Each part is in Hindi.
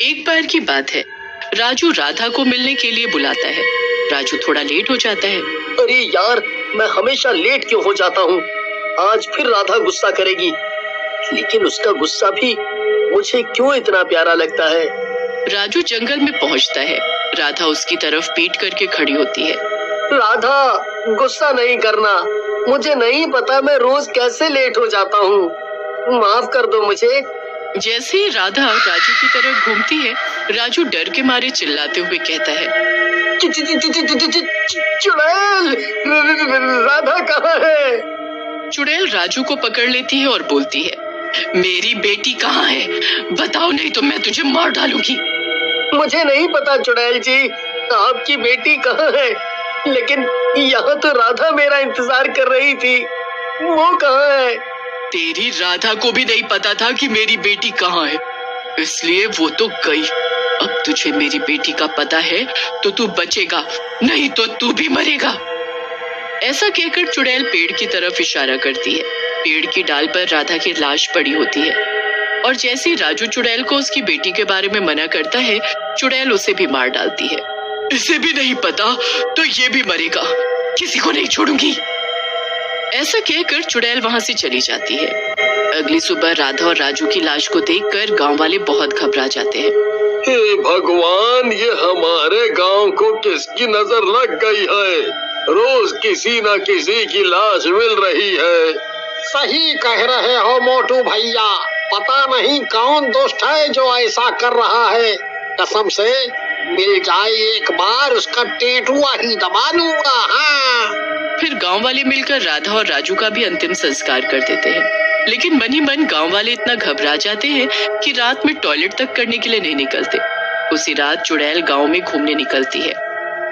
एक बार की बात है, राजू राधा को मिलने के लिए बुलाता है। राजू थोड़ा लेट हो जाता है। अरे यार, मैं हमेशा लेट क्यों हो जाता हूँ? आज फिर राधा गुस्सा करेगी, लेकिन उसका गुस्सा भी मुझे क्यों इतना प्यारा लगता है। राजू जंगल में पहुँचता है। राधा उसकी तरफ पीठ करके खड़ी होती है। राधा, गुस्सा नहीं करना। मुझे नहीं पता मैं रोज कैसे लेट हो जाता हूँ। माफ कर दो मुझे। जैसे ही राधा राजू की तरफ घूमती है, राजू डर के मारे चिल्लाते हुए कहता है, चुड़ैल, राधा कहाँ है? चुड़ैल राजू को पकड़ लेती है और बोलती है, मेरी बेटी कहाँ है? बताओ, नहीं तो मैं तुझे मार डालूंगी। मुझे नहीं पता चुड़ैल जी, आपकी बेटी कहाँ है, लेकिन यहाँ तो राधा मेरा इंतजार कर रही थी। वो कहाँ है? तेरी राधा को भी नहीं पता था कि मेरी बेटी कहाँ है, इसलिए वो तो गई। अब तुझे मेरी बेटी का पता है तो तू बचेगा, नहीं तो तू भी मरेगा। ऐसा कहकर चुड़ैल पेड़ की तरफ इशारा करती है। पेड़ की डाल पर राधा की लाश पड़ी होती है और जैसे ही राजू चुड़ैल को उसकी बेटी के बारे में मना करता है, चुड़ैल उसे भी मार डालती है। इसे भी नहीं पता तो ये भी मरेगा, किसी को नहीं छोड़ूंगी। ऐसा कहकर चुड़ैल वहां से चली जाती है। अगली सुबह राधा और राजू की लाश को देखकर गांव वाले बहुत घबरा जाते हैं। हे भगवान, ये हमारे गांव को किसकी नजर लग गई है? रोज किसी न किसी की लाश मिल रही है। सही कह रहे हो मोटू भैया, पता नहीं कौन दुष्ट है जो ऐसा कर रहा है। कसम से मिल जाए एक बार उसका टेटुआ ही दबा लूंगा। हाँ। फिर गांव वाले मिलकर राधा और राजू का भी अंतिम संस्कार कर देते हैं। लेकिन मन ही मन गांव वाले इतना घबरा जाते हैं कि रात में टॉयलेट तक करने के लिए नहीं निकलते। उसी रात चुड़ैल गांव में घूमने निकलती है।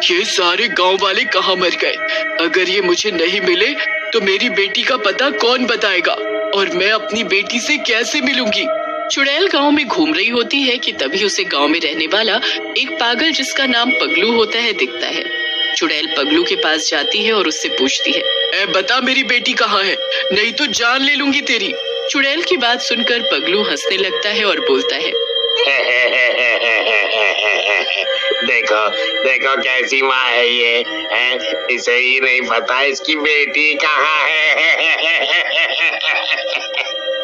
ये सारे गांव वाले कहाँ मर गए? अगर ये मुझे नहीं मिले तो मेरी बेटी का पता कौन बताएगा और मैं अपनी बेटी से कैसे मिलूंगी? चुड़ैल गांव में घूम रही होती है कि तभी उसे गांव में रहने वाला एक पागल जिसका नाम पगलू होता है दिखता है। चुड़ैल पगलू के पास जाती है और उससे पूछती है, ए बता मेरी बेटी कहाँ है, नहीं तो जान ले लूंगी तेरी। चुड़ैल की बात सुनकर पगलू हंसने लगता है और बोलता है, देखो देखो कैसी माँ है ये, इसे ही नहीं पता इसकी बेटी कहाँ है।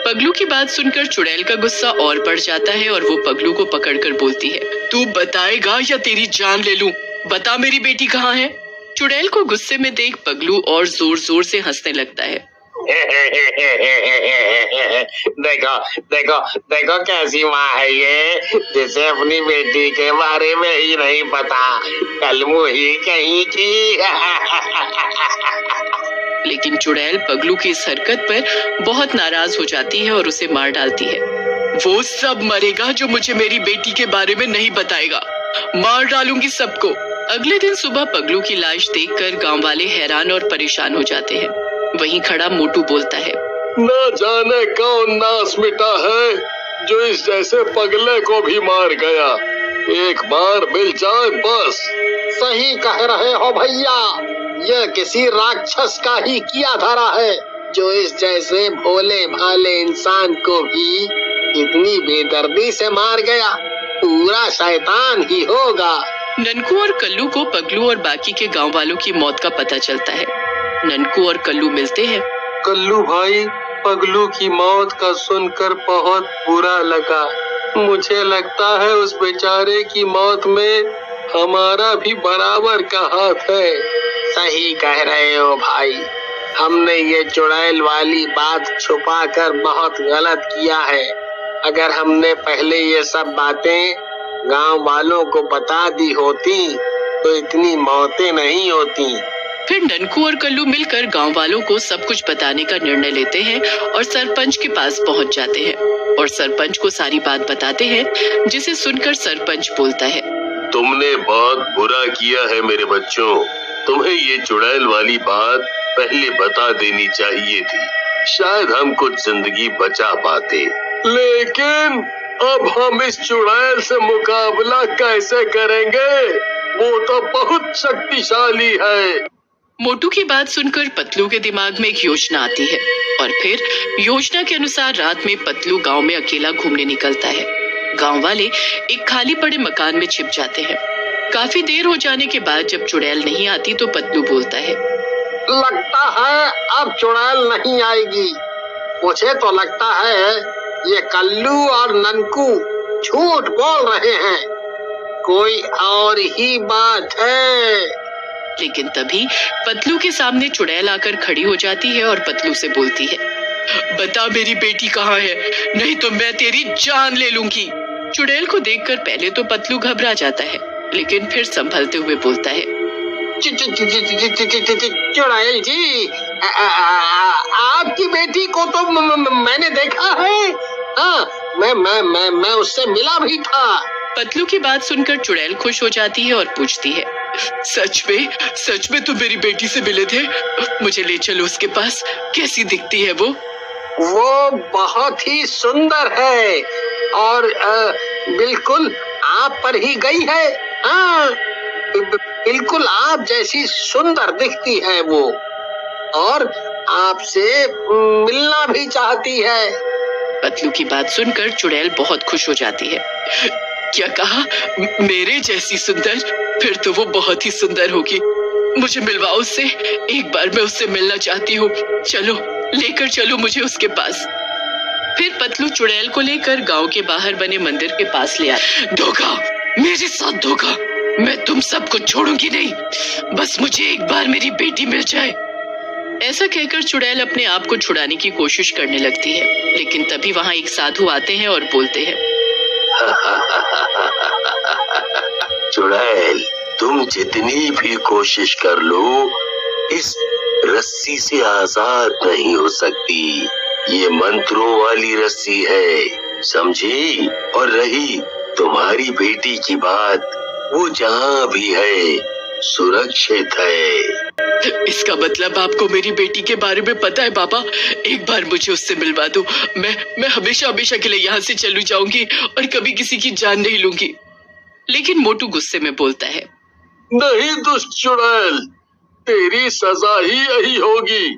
पगलू की बात सुनकर चुड़ैल का गुस्सा और बढ़ जाता है और वो पगलू को पकड़कर बोलती है, तू बताएगा या तेरी जान ले लूं? बता मेरी बेटी कहाँ है? चुड़ैल को गुस्से में देख पगलू और जोर जोर से हंसने लगता है। देखो देखो देखो कैसी माँ है ये, जिसे अपनी बेटी के बारे में ही नहीं पता, कलमू ही कहीं की। लेकिन चुड़ैल पगलू की इस हरकत पर बहुत नाराज हो जाती है और उसे मार डालती है। वो सब मरेगा जो मुझे मेरी बेटी के बारे में नहीं बताएगा, मार डालूंगी सबको। अगले दिन सुबह पगलू की लाश देखकर गांव वाले हैरान और परेशान हो जाते हैं। वहीं खड़ा मोटू बोलता है, न जाने कौन नास मिटा है जो इस जैसे पगले को भी मार गया। एक बार मिल जाए बस। सही कह रहे हो भैया, यह किसी राक्षस का ही किया धरा है जो इस जैसे भोले भाले इंसान को भी इतनी बेदर्दी से मार गया। पूरा शैतान ही होगा। ननकू और कल्लू को पगलू और बाकी के गांव वालों की मौत का पता चलता है। ननकू और कल्लू मिलते हैं। कल्लू भाई, पगलू की मौत का सुनकर बहुत बुरा लगा। मुझे लगता है उस बेचारे की मौत में हमारा भी बराबर का हाथ है। सही कह रहे हो भाई, हमने ये चुड़ैल वाली बात छुपाकर बहुत गलत किया है। अगर हमने पहले ये सब बातें गांव वालों को बता दी होती तो इतनी मौतें नहीं होती। फिर ननकू और कल्लू मिलकर गांव वालों को सब कुछ बताने का निर्णय लेते हैं और सरपंच के पास पहुंच जाते हैं और सरपंच को सारी बात बताते हैं, जिसे सुनकर सरपंच बोलता है, तुमने बहुत बुरा किया है मेरे बच्चों। तुम्हें ये चुड़ैल वाली बात पहले बता देनी चाहिए थी, शायद हम कुछ जिंदगी बचा पाते। लेकिन अब हम इस चुड़ैल से मुकाबला कैसे करेंगे? वो तो बहुत शक्तिशाली है। मोटू की बात सुनकर पतलू के दिमाग में एक योजना आती है और फिर योजना के अनुसार रात में पतलू गांव में अकेला घूमने निकलता है। गांव वाले एक खाली पड़े मकान में छिप जाते हैं। काफी देर हो जाने के बाद जब चुड़ैल नहीं आती तो पतलू बोलता है, लगता है अब चुड़ैल नहीं आएगी। मुझे तो लगता है ये कल्लू और ननकू झूठ बोल रहे हैं, कोई और ही बात है। लेकिन तभी पतलू के सामने चुड़ैल आकर खड़ी हो जाती है और पतलू से बोलती है, बता मेरी बेटी कहाँ है, नहीं तो मैं तेरी जान ले लूंगी। चुड़ैल को देखकर पहले तो पतलू घबरा जाता है, लेकिन फिर संभलते हुए बोलता है, चुड़ैल जी, आपकी बेटी को तो मैंने देखा है। हाँ, मैं उससे मिला भी था। पतलू की बात सुनकर चुड़ैल खुश हो जाती है और पूछती है, सच में तुम मेरी बेटी से मिले थे? मुझे ले चलो उसके पास, कैसी दिखती है वो? वो बहुत ही सुंदर है और बिल्कुल आप पर ही गई है। हाँ, बिल्कुल आप जैसी सुंदर दिखती है वो, और आपसे मिलना भी चाहती है। पतलू की बात सुनकर चुड़ैल बहुत खुश हो जाती है। क्या कहा? मेरे जैसी सुंदर? फिर तो वो बहुत ही सुंदर होगी। मुझे मिलवाओ उससे, एक बार मैं उससे मिलना चाहती हूँ। चलो, लेकर चलो मुझे उसके पास। फिर पतलू चुड़ैल को लेकर गांव के बाहर बने मंदिर के पास ले आया। धोखा, मेरे साथ धोखा, मैं तुम सबको छोड़ूंगी नहीं, बस मुझे एक बार मेरी बेटी मिल जाए। ऐसा कहकर चुड़ैल अपने आप को छुड़ाने की कोशिश करने लगती है, लेकिन तभी वहां एक साधु आते हैं और बोलते हैं, चुड़ैल, तुम जितनी भी कोशिश कर लो, इस रस्सी से आजाद नहीं हो सकती। ये मंत्रों वाली रस्सी है, समझी? और रही तुम्हारी बेटी की बात, वो जहाँ भी है सुरक्षित है। इसका मतलब आपको मेरी बेटी के बारे में पता है बाबा? एक बार मुझे उससे मिलवा दो, मैं हमेशा हमेशा के लिए यहाँ से चली जाऊंगी और कभी किसी की जान नहीं लूंगी। लेकिन मोटू गुस्से में बोलता है, नहीं दुष्ट चुड़ैल, तेरी सजा ही यही होगी।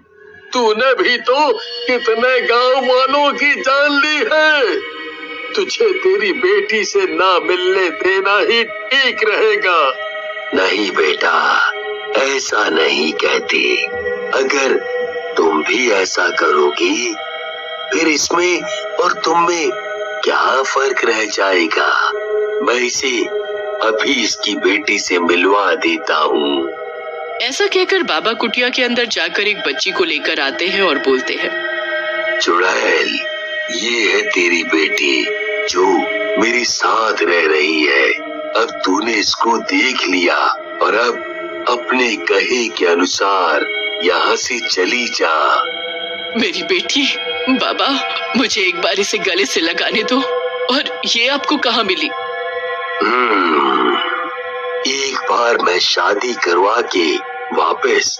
तूने भी तो कितने गांव वालों की जान ली है। तुझे तेरी बेटी से ना मिलने देना ही ठीक रहेगा। नहीं बेटा, ऐसा नहीं कहते। अगर तुम भी ऐसा करोगी, फिर इसमें और तुम में क्या फर्क रह जाएगा? मैं इसे अभी इसकी बेटी से मिलवा देता हूँ। ऐसा कहकर बाबा कुटिया के अंदर जाकर एक बच्ची को लेकर आते हैं और बोलते हैं, चुड़ैल, ये है तेरी बेटी जो मेरे साथ रह रही है। अब तूने इसको देख लिया और अब अपने कहे के अनुसार यहाँ से चली जा। मेरी बेटी? बाबा, मुझे एक बार इसे गले से लगाने दो। और ये आपको कहाँ मिली? एक बार मैं शादी करवा के वापस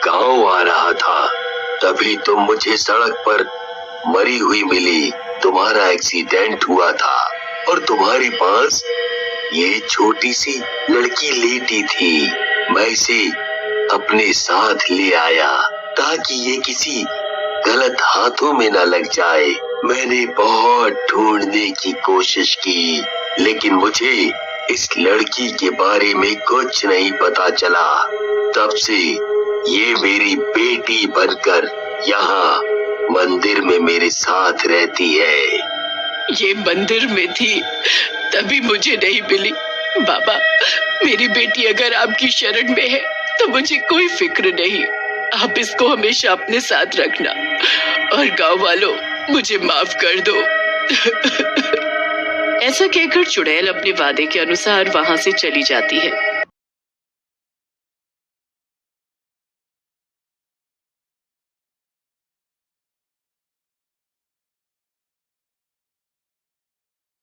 गांव आ रहा था, तभी तुम मुझे सड़क पर मरी हुई मिली। तुम्हारा एक्सीडेंट हुआ था और तुम्हारे पास ये छोटी सी लड़की लेटी थी। मैं इसे अपने साथ ले आया ताकि ये किसी गलत हाथों में न लग जाए। मैंने बहुत ढूंढने की कोशिश की, लेकिन मुझे इस लड़की के बारे में कुछ नहीं पता चला। तब से ये मेरी बेटी बनकर यहाँ मंदिर में मेरे साथ रहती है। ये मंदिर में थी, तभी मुझे नहीं मिली। बाबा, मेरी बेटी अगर आपकी शरण में है तो मुझे कोई फिक्र नहीं। आप इसको हमेशा अपने साथ रखना और गांव वालों, मुझे माफ कर दो। ऐसा कहकर चुड़ैल अपने वादे के अनुसार वहां से चली जाती है।